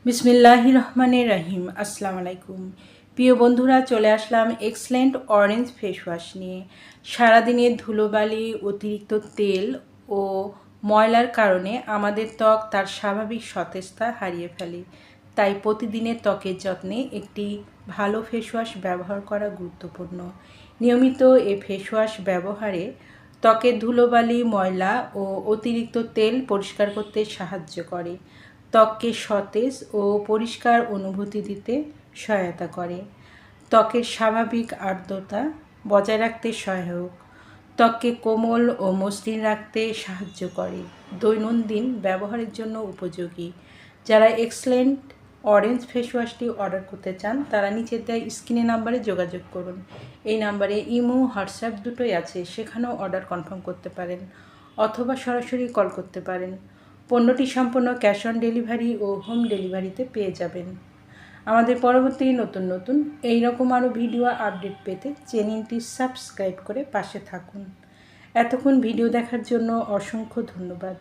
বিসমিল্লাহির রহমানির রহিম। আসসালামু আলাইকুম। প্রিয় বন্ধুরা, চলে আসলাম এক্সেলেন্ট অরেঞ্জ ফেস ওয়াশ নিয়ে। সারাদিনের ধুলোবালি, অতিরিক্ত তেল ও ময়লার কারণে আমাদের ত্বক তার স্বাভাবিক সতেজতা হারিয়ে ফেলে। তাই প্রতিদিনের ত্বকের যত্নে একটি ভালো ফেস ওয়াশ ব্যবহার করা গুরুত্বপূর্ণ। নিয়মিত এই ফেস ওয়াশ ব্যবহারে ত্বকের ধুলোবালি, ময়লা ও অতিরিক্ত তেল পরিষ্কার করতে সাহায্য করে। ত্বককে সতেজ ও পরিষ্কার অনুভূতি দিতে সহায়তা করে। ত্বকের স্বাভাবিক আর্দ্রতা বজায় রাখতে সহায়ক। ত্বককে কোমল ও মসৃণ রাখতে সাহায্য করে। দৈনন্দিন ব্যবহারের জন্য উপযোগী। যারা এক্সেলেন্ট অরেঞ্জ ফেস ওয়াশটি অর্ডার করতে চান তারা নিচের দেওয়া স্ক্রিনে নাম্বারে যোগাযোগ করুন। এই নাম্বারে ইমো, হোয়াটসঅ্যাপ দুটোই আছে, সেখানেও অর্ডার কনফার্ম করতে পারেন অথবা সরাসরি কল করতে পারেন। পণ্যটি সম্পূর্ণ ক্যাশ অন ডেলিভারি ও হোম ডেলিভারিতে পেয়ে যাবেন। আমাদের পরবর্তী নতুন এইরকম আরও ভিডিও আপডেট পেতে চ্যানেলটি সাবস্ক্রাইব করে পাশে থাকুন। এতক্ষণ ভিডিও দেখার জন্য অসংখ্য ধন্যবাদ।